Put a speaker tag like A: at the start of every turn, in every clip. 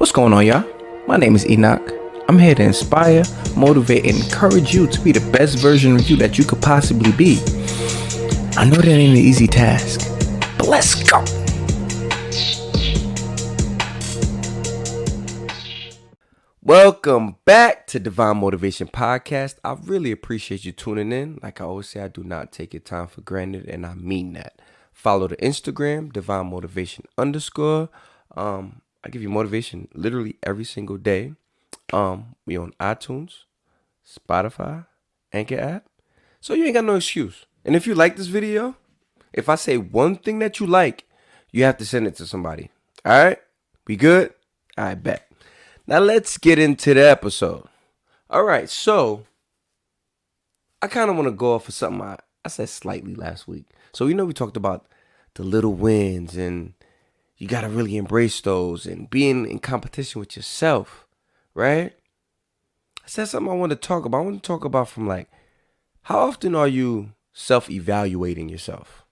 A: What's going on, y'all? My name is Enoch. I'm here to inspire, motivate, and encourage you to be the best version of you that you could possibly be. I know that ain't an easy task, but let's go. Welcome back to Divine Motivation Podcast. I really appreciate you tuning in. Like I always say, I do not take your time for granted, and I mean that. Follow the Instagram, Divine Motivation _. I give you motivation literally every single day. We on iTunes, Spotify, Anchor app. So you ain't got no excuse. And if you like this video, if I say one thing that you like, you have to send it to somebody. All right? We good? I bet. Now let's get into the episode. All right, so I kind of want to go off of something I said slightly last week. So we talked about the little wins, and you got to really embrace those and being in competition with yourself, right? I said something I want to talk about. I want to talk about from how often are you self-evaluating yourself?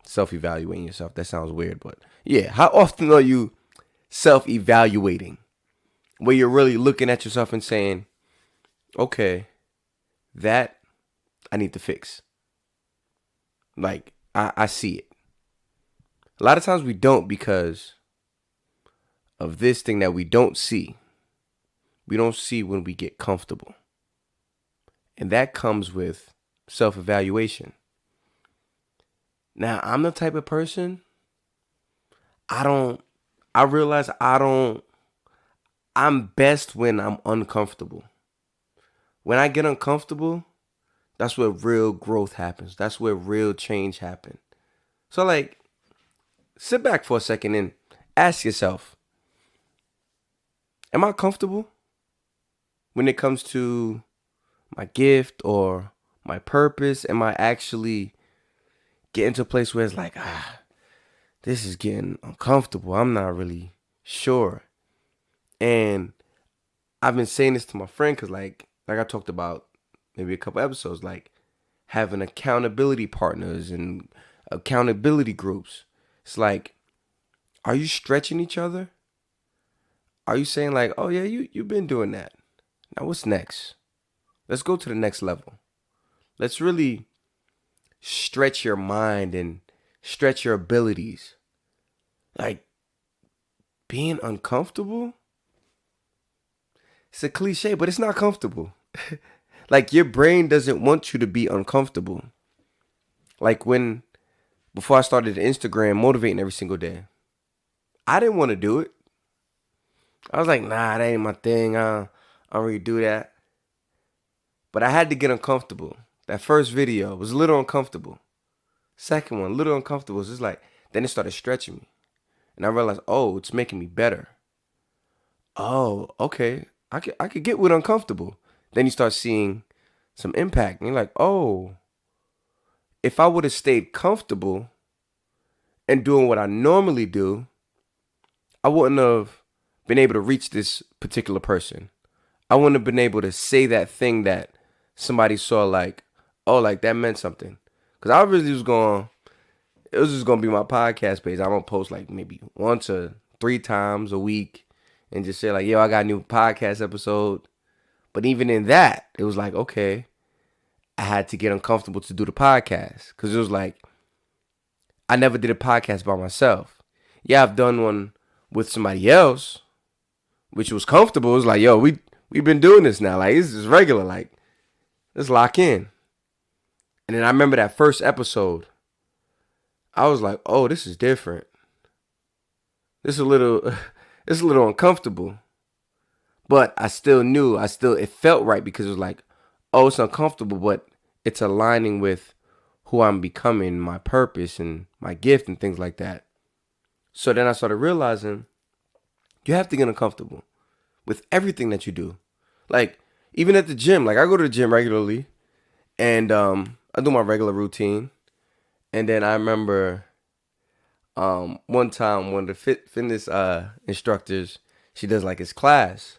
A: Self-evaluating yourself. That sounds weird, but yeah. How often are you self-evaluating? Where you're really looking at yourself and saying, okay, that I need to fix. I see it. A lot of times we don't because of this thing that we don't see. We don't see when we get comfortable. And that comes with self-evaluation. Now, I'm the type of person, I'm best when I'm uncomfortable. When I get uncomfortable, that's where real growth happens. That's where real change happens. So sit back for a second and ask yourself, am I comfortable when it comes to my gift or my purpose? Am I actually getting to a place where it's this is getting uncomfortable? I'm not really sure. And I've been saying this to my friend because like I talked about maybe a couple episodes, having accountability partners and accountability groups. It's are you stretching each other? Are you saying oh yeah, you've been doing that. Now what's next? Let's go to the next level. Let's really stretch your mind and stretch your abilities. Being uncomfortable, it's a cliche, but it's not comfortable. Your brain doesn't want you to be uncomfortable. Before I started Instagram motivating every single day, I didn't want to do it. I was like, nah, that ain't my thing. I don't really do that. But I had to get uncomfortable. That first video was a little uncomfortable. Second one, a little uncomfortable. It's just then it started stretching me. And I realized, oh, it's making me better. Oh, okay. I could get with uncomfortable. Then you start seeing some impact. And you're like, oh, if I would have stayed comfortable and doing what I normally do, I wouldn't have been able to reach this particular person. I wouldn't have been able to say that thing that somebody saw that meant something. Because I really was it was just going to be my podcast page. I'm going to post maybe 1 to 3 times a week and just say yo, I got a new podcast episode. But even in that, it was okay, I had to get uncomfortable to do the podcast. Because it was I never did a podcast by myself. Yeah, I've done one with somebody else, which was comfortable. It was yo, we've been doing this now. This is regular. Let's lock in. And then I remember that first episode. I was oh, this is different. This is a little uncomfortable. But I still knew, it felt right because it was oh, it's uncomfortable, but it's aligning with who I'm becoming, my purpose and my gift and things like that. So then I started realizing you have to get uncomfortable with everything that you do. Even at the gym, I go to the gym regularly and I do my regular routine. And then I remember one time one of the fitness instructors, she does his class.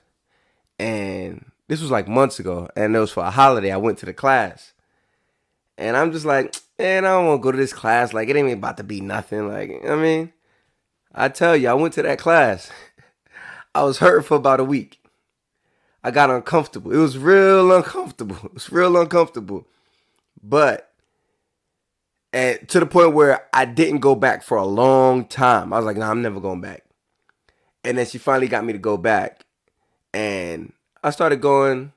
A: And this was months ago. And it was for a holiday. I went to the class. And I'm just man, I don't want to go to this class. It ain't about to be nothing. I tell you, I went to that class. I was hurt for about a week. I got uncomfortable. It was real uncomfortable. It was real uncomfortable. But and to the point where I didn't go back for a long time. I was like, nah, I'm never going back. And then she finally got me to go back. And I started going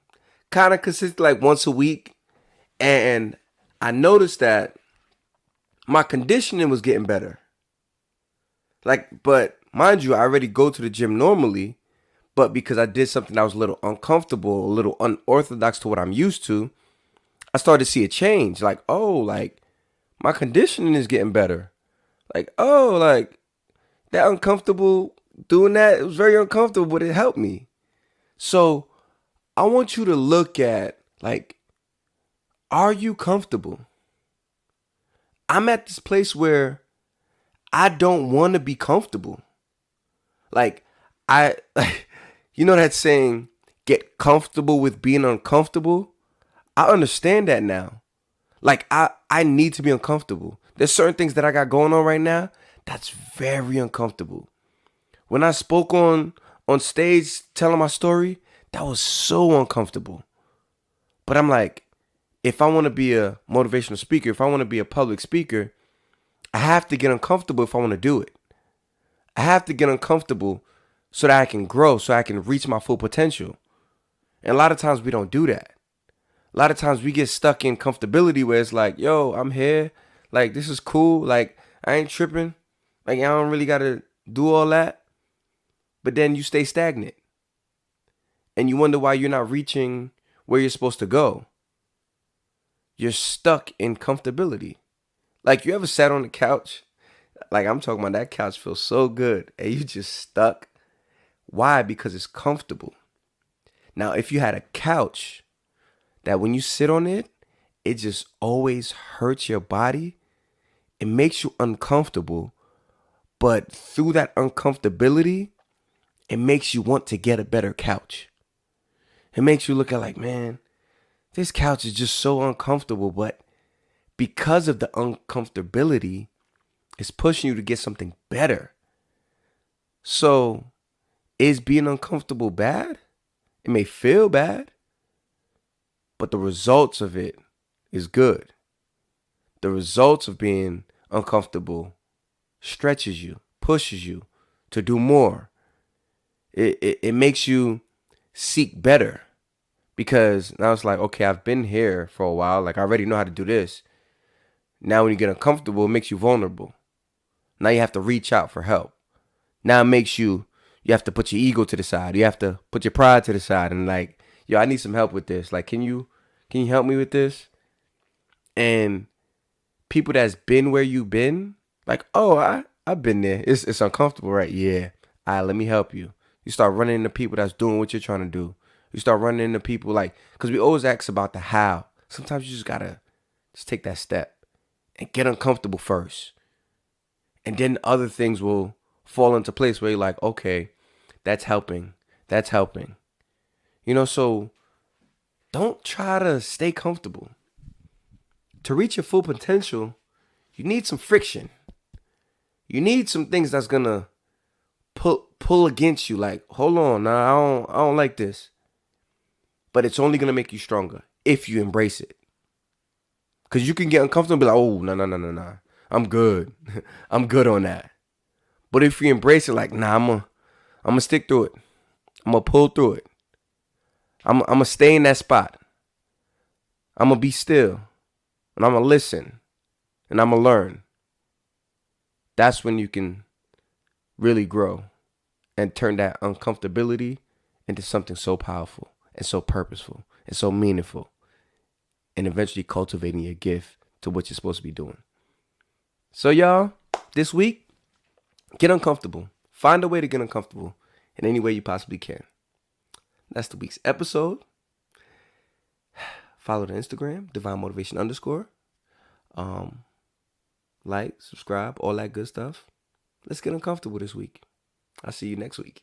A: kind of consistent, like once a week. And I noticed that my conditioning was getting better. Like, but mind you, I already go to the gym normally. But because I did something that was a little uncomfortable, a little unorthodox to what I'm used to, I started to see a change. Like, oh, like my conditioning is getting better. Like, oh, like that uncomfortable doing that, it was very uncomfortable, but it helped me. So I want you to look at, like, are you comfortable? I'm at this place where I don't want to be comfortable. Like, like, you know that saying, get comfortable with being uncomfortable? I understand that now. Like, I need to be uncomfortable. There's certain things that I got going on right now that's very uncomfortable. When I spoke on stage telling my story, that was so uncomfortable. But I'm like, if I want to be a motivational speaker, if I want to be a public speaker, I have to get uncomfortable if I want to do it. I have to get uncomfortable so that I can grow, so I can reach my full potential. And a lot of times we don't do that. A lot of times we get stuck in comfortability where it's like, yo, I'm here. Like, this is cool. Like, I ain't tripping. Like, I don't really got to do all that. But then you stay stagnant. And you wonder why you're not reaching where you're supposed to go. You're stuck in comfortability. Like, you ever sat on the couch? Like, I'm talking about that couch feels so good. And you just stuck. Why? Because it's comfortable. Now, if you had a couch that when you sit on it, it just always hurts your body. It makes you uncomfortable. But through that uncomfortability, it makes you want to get a better couch. It makes you look at like, man, this couch is just so uncomfortable. But because of the uncomfortability, it's pushing you to get something better. So is being uncomfortable bad? It may feel bad, but the results of it is good. The results of being uncomfortable stretches you, pushes you to do more. It makes you seek better because now it's like, okay, I've been here for a while. Like, I already know how to do this. Now when you get uncomfortable, it makes you vulnerable. Now you have to reach out for help. Now it makes you have to put your ego to the side. You have to put your pride to the side and like, yo, I need some help with this. Like, can you help me with this? And people that's been where you've been, like, oh, I've been there. It's uncomfortable, right? Yeah. All right, let me help you. You start running into people that's doing what you're trying to do. You start running into people like, because we always ask about the how. Sometimes you just gotta just take that step and get uncomfortable first. And then other things will fall into place where you're like, okay, that's helping. That's helping. You know, so don't try to stay comfortable. To reach your full potential, you need some friction. You need some things that's gonna pull against you. Like, hold on, nah, I don't like this. But it's only gonna make you stronger if you embrace it. Cause you can get uncomfortable and be like, oh, no. I'm good. I'm good on that. But if you embrace it, like, nah, I'm gonna stick through it. I'm gonna pull through it. I'm gonna stay in that spot. I'm gonna be still. And I'm gonna listen. And I'm gonna learn. That's when you can really grow and turn that uncomfortability into something so powerful and so purposeful and so meaningful, and eventually cultivating your gift to what you're supposed to be doing. So y'all, this week, get uncomfortable. Find a way to get uncomfortable in any way you possibly can. That's the week's episode. Follow the Instagram, Divine Motivation _ like, subscribe, all that good stuff. Let's get uncomfortable this week. I'll see you next week.